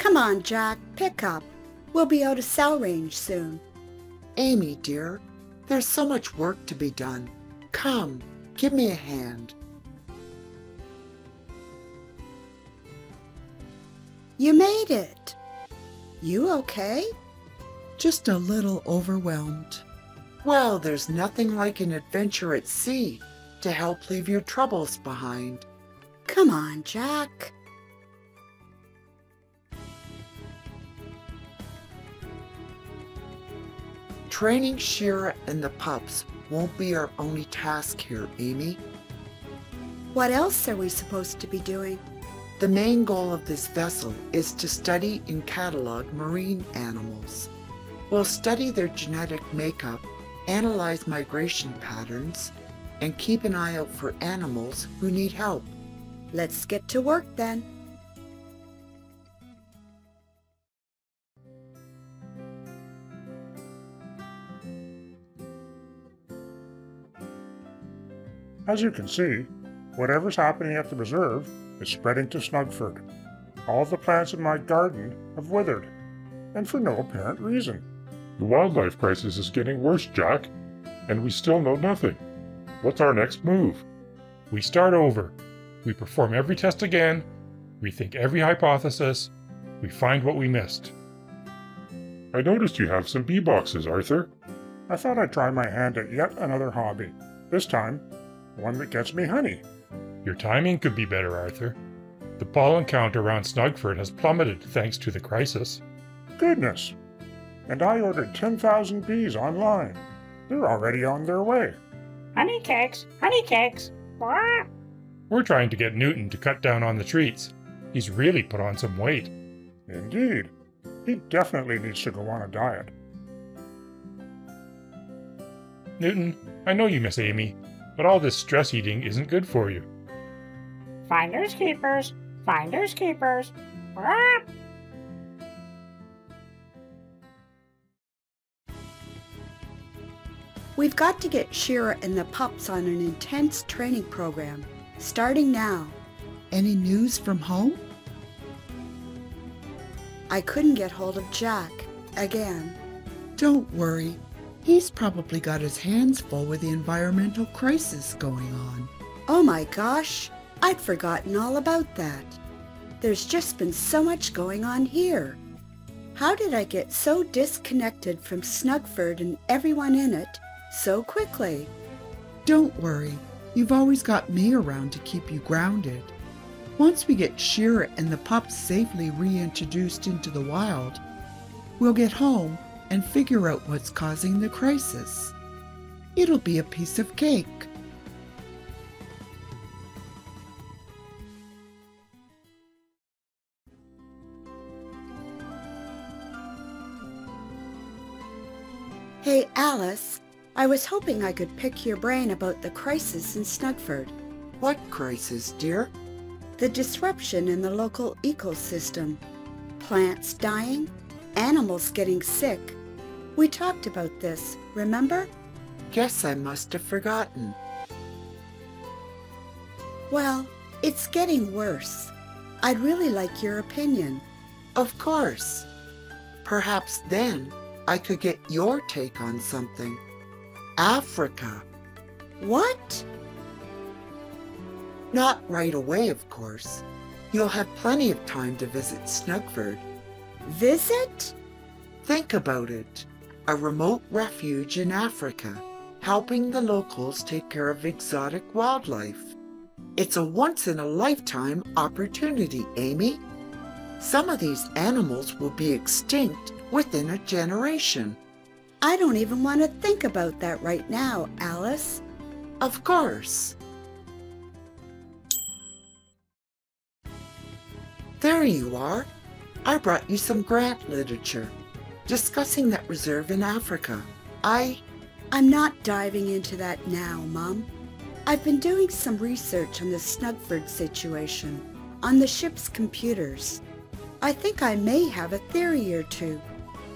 Come on, Jack, pick up. We'll be out of cell range soon. Amy, dear, there's so much work to be done. Come, give me a hand. You made it. You okay? Just a little overwhelmed. Well, there's nothing like an adventure at sea to help leave your troubles behind. Come on, Jack. Training Shira and the pups won't be our only task here, Amy. What else are we supposed to be doing? The main goal of this vessel is to study and catalog marine animals. We'll study their genetic makeup, analyze migration patterns, and keep an eye out for animals who need help. Let's get to work then. As you can see, whatever's happening at the reserve is spreading to Snugford. All the plants in my garden have withered, and for no apparent reason. The wildlife crisis is getting worse, Jack, and we still know nothing. What's our next move? We start over. We perform every test again, rethink every hypothesis, we find what we missed. I noticed you have some bee boxes, Arthur. I thought I'd try my hand at yet another hobby. This time, one that gets me honey. Your timing could be better, Arthur. The pollen count around Snugford has plummeted thanks to the crisis. Goodness! And I ordered 10,000 bees online. They're already on their way. Honey cakes! Honey cakes! Wah! We're trying to get Newton to cut down on the treats. He's really put on some weight. Indeed. He definitely needs to go on a diet. Newton, I know you miss Amy, but all this stress eating isn't good for you. Finders keepers! Finders keepers! Wah! We've got to get Shira and the pups on an intense training program, starting now. Any news from home? I couldn't get hold of Jack, again. Don't worry. He's probably got his hands full with the environmental crisis going on. Oh my gosh, I'd forgotten all about that. There's just been so much going on here. How did I get so disconnected from Snugford and everyone in it so quickly? Don't worry. You've always got me around to keep you grounded. Once we get Shira and the pups safely reintroduced into the wild, we'll get home and figure out what's causing the crisis. It'll be a piece of cake. Hey, Alice, I was hoping I could pick your brain about the crisis in Snugford. What crisis, dear? The disruption in the local ecosystem. Plants dying, animals getting sick. We talked about this, remember? Guess I must have forgotten. Well, it's getting worse. I'd really like your opinion. Of course. Perhaps then I could get your take on something. Africa. What? Not right away, of course. You'll have plenty of time to visit Snugford. Visit? Think about it. A remote refuge in Africa, helping the locals take care of exotic wildlife. It's a once-in-a-lifetime opportunity, Amy. Some of these animals will be extinct within a generation. I don't even want to think about that right now, Alice. Of course. There you are. I brought you some grant literature discussing that reserve in Africa. I'm not diving into that now, Mom. I've been doing some research on the Snugford situation, on the ship's computers. I think I may have a theory or two,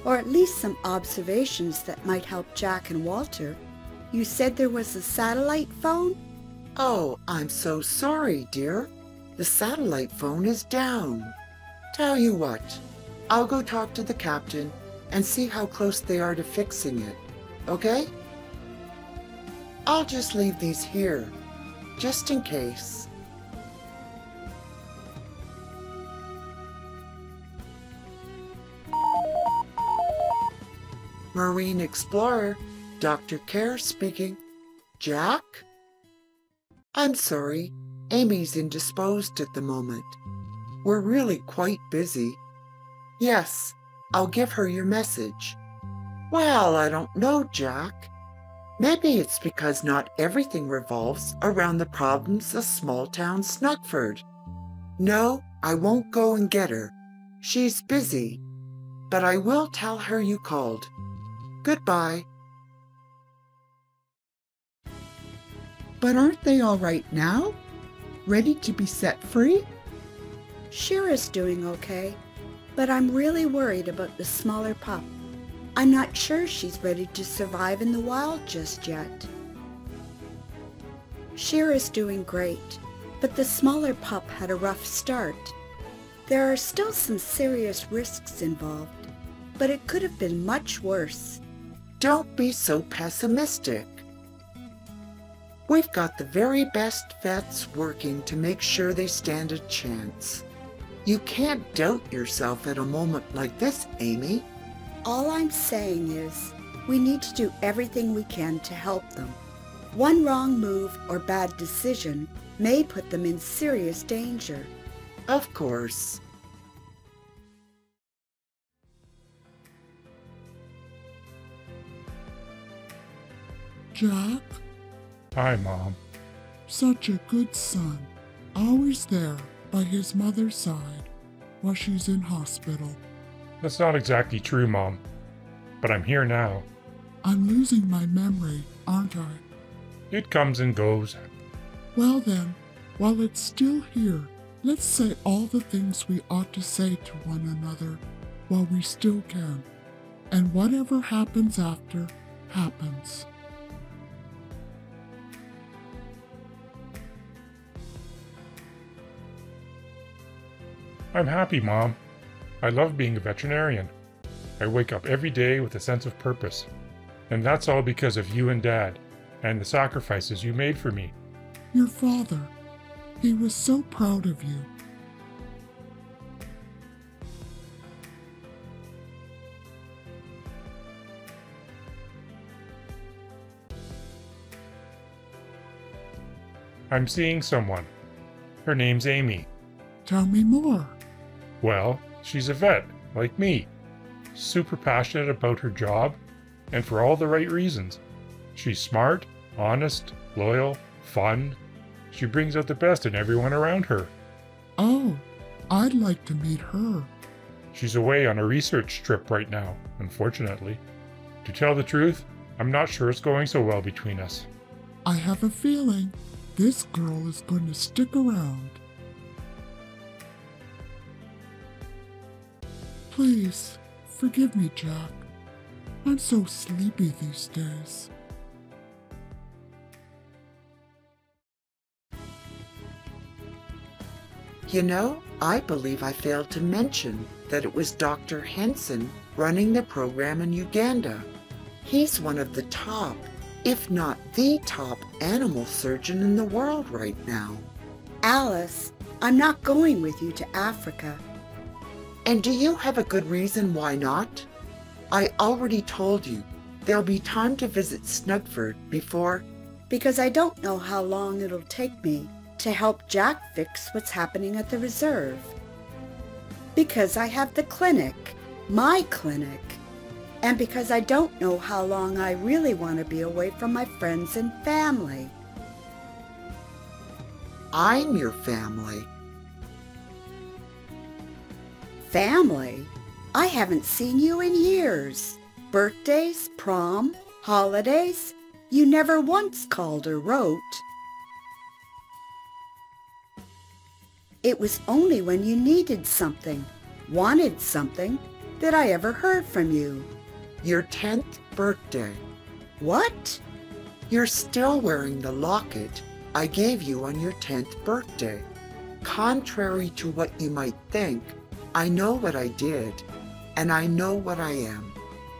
or at least some observations that might help Jack and Walter. You said there was a satellite phone? Oh, I'm so sorry, dear. The satellite phone is down. Tell you what, I'll go talk to the captain and see how close they are to fixing it, okay? I'll just leave these here, just in case. Marine Explorer, Dr. Kerr speaking. Jack? I'm sorry, Amy's indisposed at the moment. We're really quite busy. Yes, I'll give her your message. Well, I don't know, Jack. Maybe it's because not everything revolves around the problems of small-town Snuggford. No, I won't go and get her. She's busy. But I will tell her you called. Goodbye. But aren't they all right now? Ready to be set free? Shira's doing okay, but I'm really worried about the smaller pup. I'm not sure she's ready to survive in the wild just yet. Shira's doing great, but the smaller pup had a rough start. There are still some serious risks involved, but it could have been much worse. Don't be so pessimistic. We've got the very best vets working to make sure they stand a chance. You can't doubt yourself at a moment like this, Amy. All I'm saying is, we need to do everything we can to help them. One wrong move or bad decision may put them in serious danger. Of course. Jack, Hi, Mom. such a good son. Always there by his mother's side while she's in hospital. That's not exactly true, Mom. But I'm here now. I'm losing my memory, aren't I? It comes and goes. Well then, while it's still here, let's say all the things we ought to say to one another while we still can. And whatever happens after, happens. I'm happy, Mom. I love being a veterinarian. I wake up every day with a sense of purpose. And that's all because of you and Dad, and the sacrifices you made for me. Your father, he was so proud of you. I'm seeing someone. Her name's Amy. Tell me more. Well, she's a vet, like me. Super passionate about her job, and for all the right reasons. She's smart, honest, loyal, fun. She brings out the best in everyone around her. Oh, I'd like to meet her. She's away on a research trip right now, unfortunately. To tell the truth, I'm not sure it's going so well between us. I have a feeling this girl is going to stick around. Please, forgive me, Jack. I'm so sleepy these days. You know, I believe I failed to mention that it was Dr. Henson running the program in Uganda. He's one of the top, if not the top, animal surgeon in the world right now. Alice, I'm not going with you to Africa. And do you have a good reason why not? I already told you, there'll be time to visit Snuggford before... Because I don't know how long it'll take me to help Jack fix what's happening at the reserve. Because I have the clinic, my clinic. And because I don't know how long I really want to be away from my friends and family. I'm your family. Family? I haven't seen you in years. Birthdays, prom, holidays. You never once called or wrote. It was only when you needed something, wanted something, that I ever heard from you. Your 10th birthday. What? You're still wearing the locket I gave you on your 10th birthday. Contrary to what you might think, I know what I did. and I know what I am.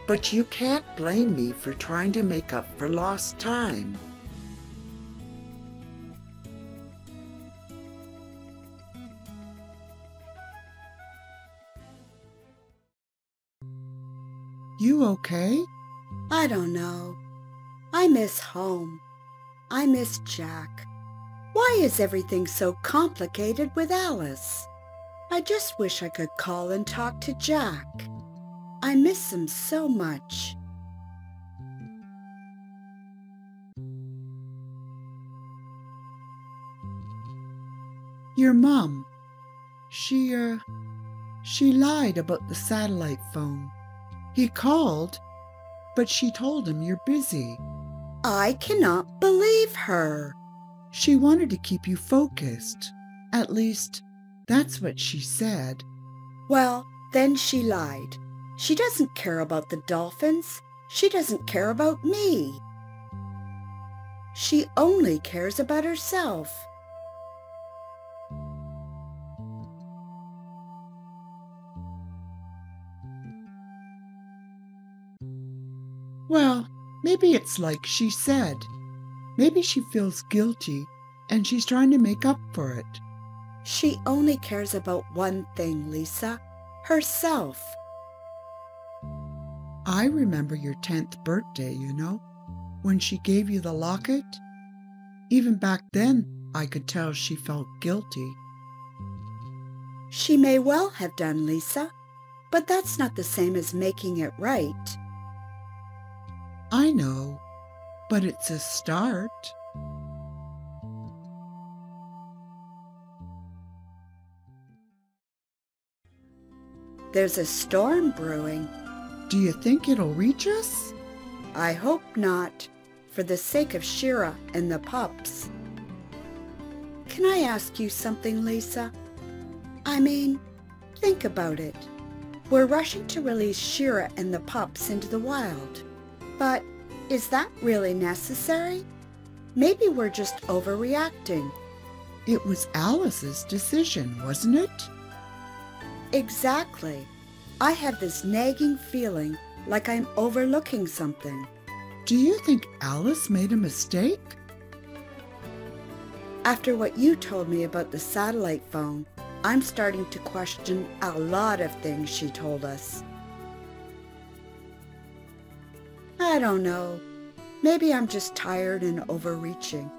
But you can't blame me for trying to make up for lost time. You okay? I don't know. I miss home. I miss Jack. Why is everything so complicated with Alice? I just wish I could call and talk to Jack. I miss him so much. Your mom, she lied about the satellite phone. He called, but she told him you're busy. I cannot believe her. She wanted to keep you focused. At least, that's what she said. Well, then she lied. She doesn't care about the dolphins. She doesn't care about me. She only cares about herself. Well, maybe it's like she said. Maybe she feels guilty and she's trying to make up for it. She only cares about one thing, Lisa. Herself. I remember your 10th birthday, you know, when she gave you the locket. Even back then, I could tell she felt guilty. She may well have done, Lisa, but that's not the same as making it right. I know, but it's a start. There's a storm brewing. Do you think it'll reach us? I hope not, for the sake of Shira and the pups. Can I ask you something, Lisa? I mean, think about it. We're rushing to release Shira and the pups into the wild. But is that really necessary? Maybe we're just overreacting. It was Alice's decision, wasn't it? Exactly. I have this nagging feeling like I'm overlooking something. Do you think Alice made a mistake? After what you told me about the satellite phone, I'm starting to question a lot of things she told us. I don't know. Maybe I'm just tired and overreaching.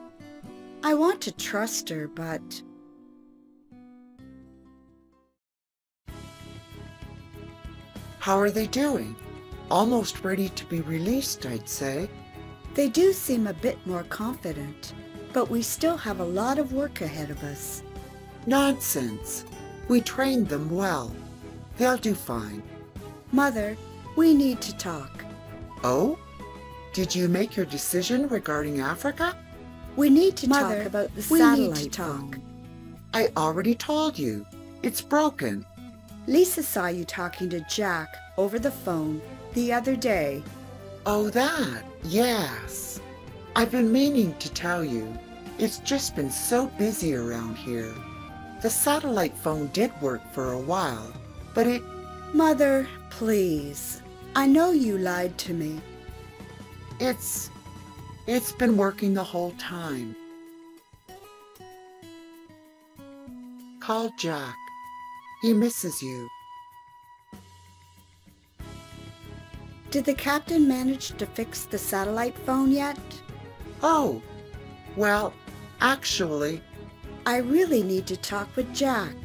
I want to trust her, but... How are they doing? Almost ready to be released, I'd say. They do seem a bit more confident, but we still have a lot of work ahead of us. Nonsense. We trained them well. They'll do fine. Mother, we need to talk. Oh? Did you make your decision regarding Africa? We need to Mother, talk about the we satellite need to talk. phone. I already told you. It's broken. Lisa saw you talking to Jack over the phone the other day. Oh, that? Yes. I've been meaning to tell you. It's just been so busy around here. The satellite phone did work for a while, but it... Mother, please. I know you lied to me. It's been working the whole time. Call Jack. He misses you. Did the captain manage to fix the satellite phone yet? Oh, well, actually... I really need to talk with Jack.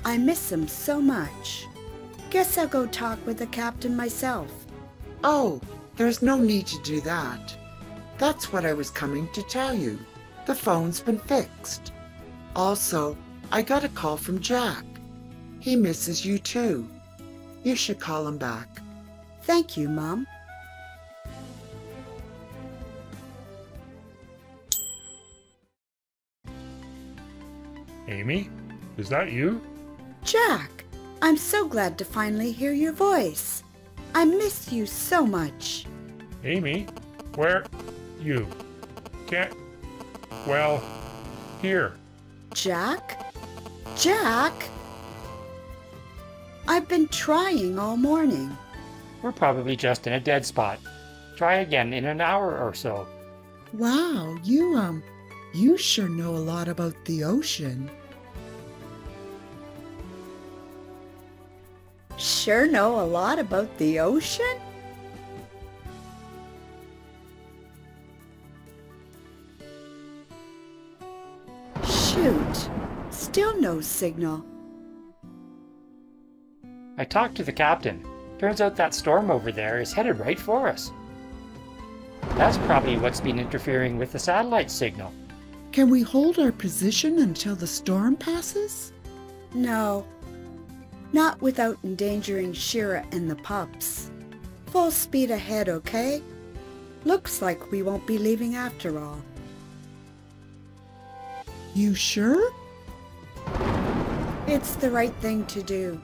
I miss him so much. Guess I'll go talk with the captain myself. Oh, there's no need to do that. That's what I was coming to tell you. The phone's been fixed. Also, I got a call from Jack. He misses you too. You should call him back. Thank you, Mom. Amy, is that you? Jack, I'm so glad to finally hear your voice. I miss you so much. Amy, where? You. Can't... Well, here. Jack? Jack? I've been trying all morning. We're probably just in a dead spot. Try again in an hour or so. Wow, you sure know a lot about the ocean. Sure know a lot about the ocean? Shoot, still no signal. I talked to the captain. Turns out that storm over there is headed right for us. That's probably what's been interfering with the satellite signal. Can we hold our position until the storm passes? No, not without endangering Shira and the pups. Full speed ahead, okay? Looks like we won't be leaving after all. You sure? It's the right thing to do.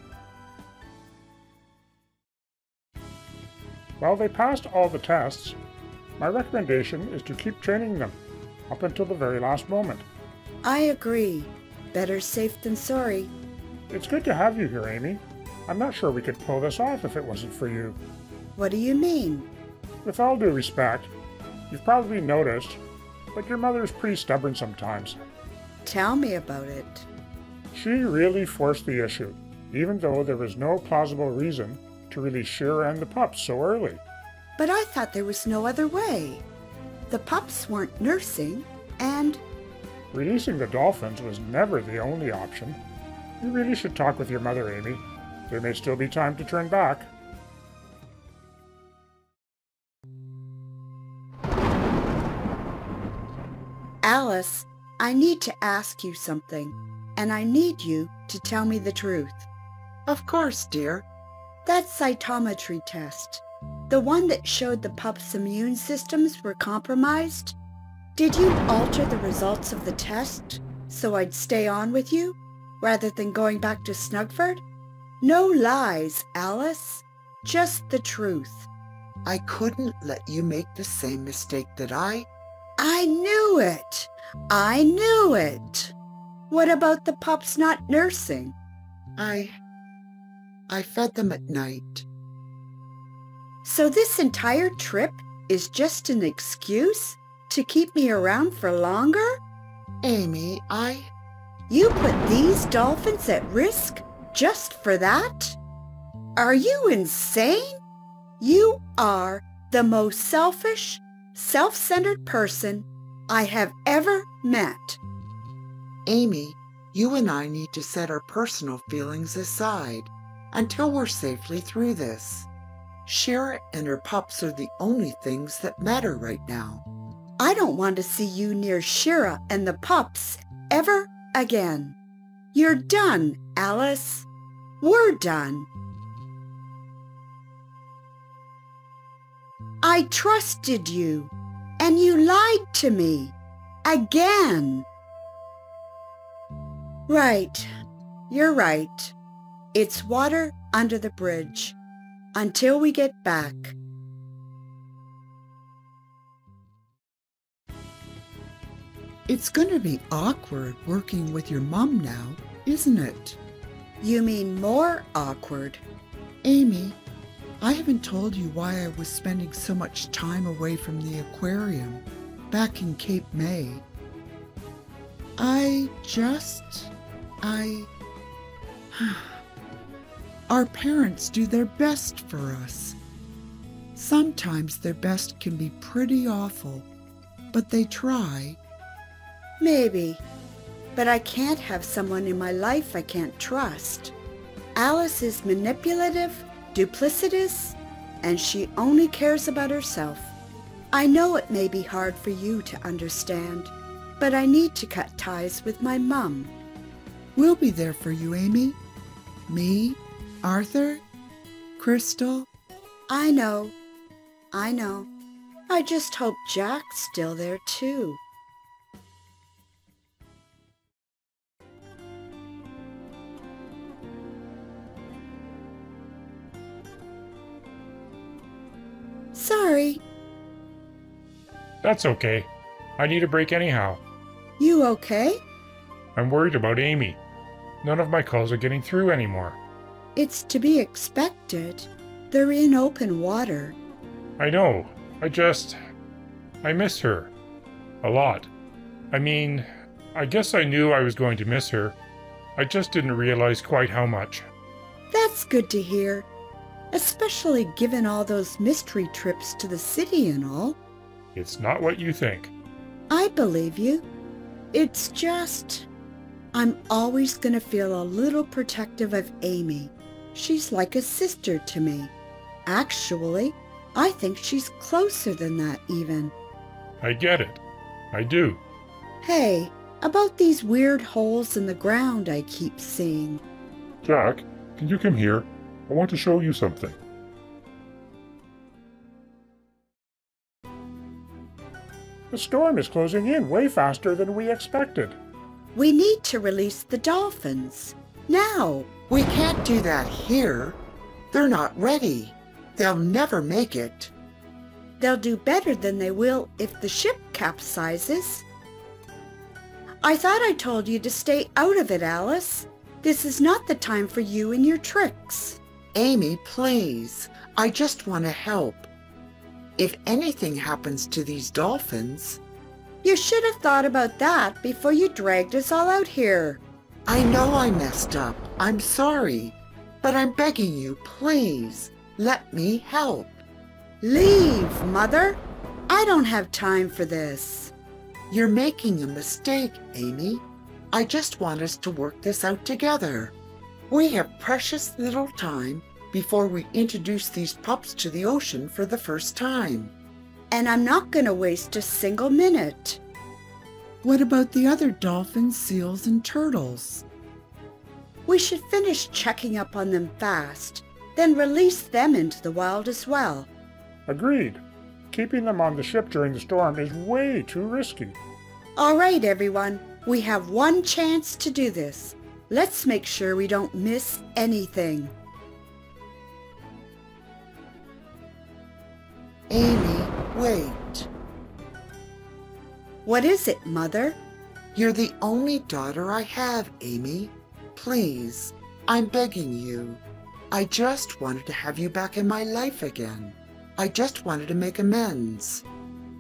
While they passed all the tests, my recommendation is to keep training them up until the very last moment. I agree. Better safe than sorry. It's good to have you here, Amy. I'm not sure we could pull this off if it wasn't for you. What do you mean? With all due respect, you've probably noticed, but your mother's pretty stubborn sometimes. Tell me about it. She really forced the issue, even though there was no plausible reason to release Shira and the pups so early. But I thought there was no other way. The pups weren't nursing, and... Releasing the dolphins was never the only option. You really should talk with your mother, Amy. There may still be time to turn back. Alice, I need to ask you something, and I need you to tell me the truth. Of course, dear. That cytometry test, the one that showed the pups' immune systems were compromised, did you alter the results of the test so I'd stay on with you rather than going back to Snugford? No lies, Alice. Just the truth. I couldn't let you make the same mistake that I knew it. I knew it. What about the pups not nursing? I fed them at night. So this entire trip is just an excuse to keep me around for longer? Amy, You put these dolphins at risk just for that? Are you insane? You are the most selfish, self-centered person I have ever met. Amy, you and I need to set our personal feelings aside until we're safely through this. Shira and her pups are the only things that matter right now. I don't want to see you near Shira and the pups ever again. You're done, Alice. We're done. I trusted you, and you lied to me. Again. Right. You're right. It's water under the bridge. Until we get back. It's gonna be awkward working with your mom now, isn't it? You mean more awkward? Amy, I haven't told you why I was spending so much time away from the aquarium back in Cape May. Our parents do their best for us. Sometimes their best can be pretty awful, but they try. Maybe, but I can't have someone in my life I can't trust. Alice is manipulative, duplicitous, and she only cares about herself. I know it may be hard for you to understand, but I need to cut ties with my mum. We'll be there for you, Amy. Me, Arthur, Crystal. I know. I just hope Jack's still there too. Sorry. That's okay. I need a break anyhow. You okay? I'm worried about Amy. None of my calls are getting through anymore. It's to be expected. They're in open water. I know. I miss her. A lot. I mean, I guess I knew I was going to miss her. I just didn't realize quite how much. That's good to hear, especially given all those mystery trips to the city and all. It's not what you think. I believe you. It's just, I'm always going to feel a little protective of Amy. She's like a sister to me. Actually, I think she's closer than that even. I get it. I do. Hey, about these weird holes in the ground I keep seeing. Jack, can you come here? I want to show you something. The storm is closing in way faster than we expected. We need to release the dolphins. Now. We can't do that here. They're not ready. They'll never make it. They'll do better than they will if the ship capsizes. I thought I told you to stay out of it, Alice. This is not the time for you and your tricks. Amy, please. I just want to help. If anything happens to these dolphins... You should have thought about that before you dragged us all out here. I know I messed up. I'm sorry. But I'm begging you, please, let me help. Leave, Mother. I don't have time for this. You're making a mistake, Amy. I just want us to work this out together. We have precious little time before we introduce these pups to the ocean for the first time. And I'm not going to waste a single minute. What about the other dolphins, seals, and turtles? We should finish checking up on them fast, then release them into the wild as well. Agreed. Keeping them on the ship during the storm is way too risky. All right, everyone. We have one chance to do this. Let's make sure we don't miss anything. Amy, wait. What is it, Mother? You're the only daughter I have, Amy. Please, I'm begging you. I just wanted to have you back in my life again. I just wanted to make amends.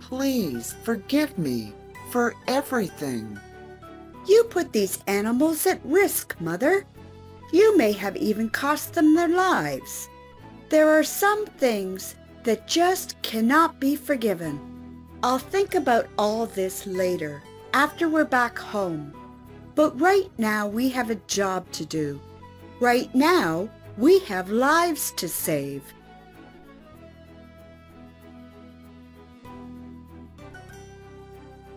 Please, forgive me for everything. You put these animals at risk, Mother. You may have even cost them their lives. There are some things that just cannot be forgiven. I'll think about all this later, after we're back home. But right now we have a job to do. Right now, we have lives to save.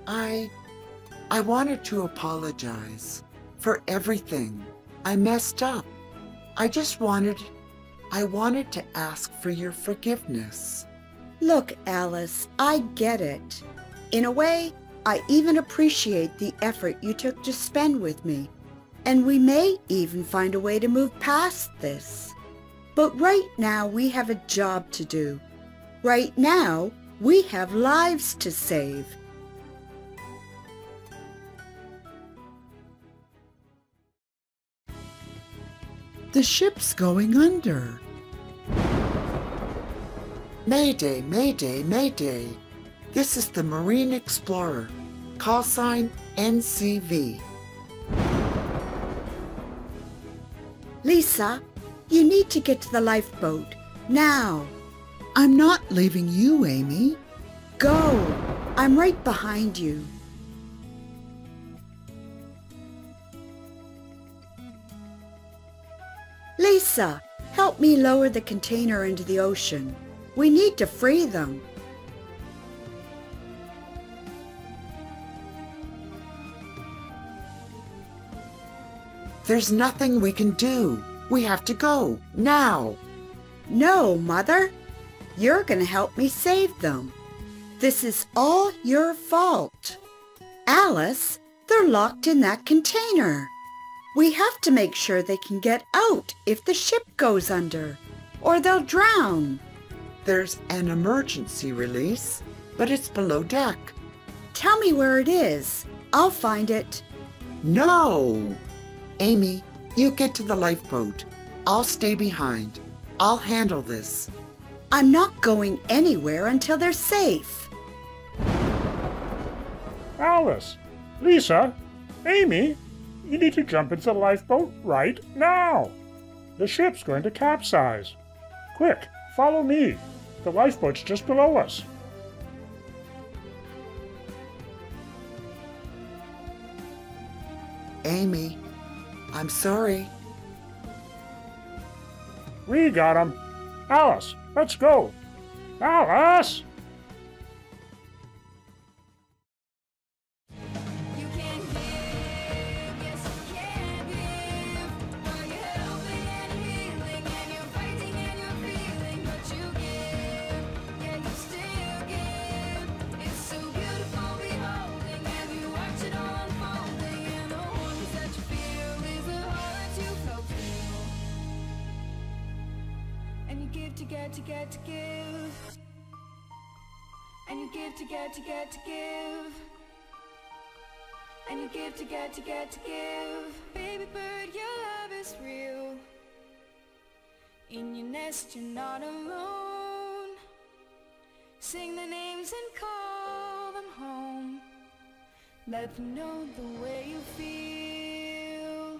I wanted to apologize for everything. I messed up. I wanted to ask for your forgiveness. Look, Alice, I get it. In a way, I even appreciate the effort you took to spend with me. And we may even find a way to move past this. But right now, we have a job to do. Right now, we have lives to save. The ship's going under. Mayday, mayday, mayday. This is the Marine Explorer. Call sign NCV. Lisa, you need to get to the lifeboat. Now. I'm not leaving you, Amy. Go. I'm right behind you. Lisa, help me lower the container into the ocean. We need to free them. There's nothing we can do. We have to go, now. No, Mother. You're going to help me save them. This is all your fault. Alice, they're locked in that container. We have to make sure they can get out if the ship goes under, or they'll drown. There's an emergency release, but it's below deck. Tell me where it is. I'll find it. No! Amy, you get to the lifeboat. I'll stay behind. I'll handle this. I'm not going anywhere until they're safe. Alice, Lisa, Amy, you need to jump into the lifeboat right now. The ship's going to capsize. Quick, follow me. The lifeboat's just below us. Amy, I'm sorry. We got him. Alice, let's go. Alice! And you give to get to get to give. And you give to get to get to give. And you give to get to get to give. Baby bird, your love is real. In your nest, you're not alone. Sing their names and call them home. Let them know the way you feel.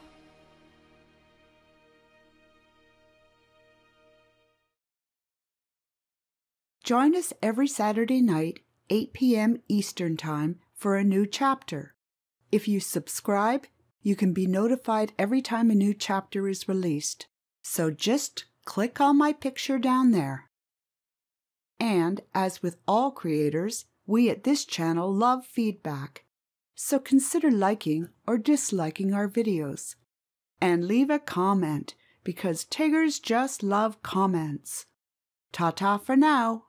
Join us every Saturday night, 8 p.m. Eastern Time, for a new chapter. If you subscribe, you can be notified every time a new chapter is released. So just click on my picture down there. And, as with all creators, we at this channel love feedback. So consider liking or disliking our videos. And leave a comment, because Tiggers just love comments. Ta-ta for now.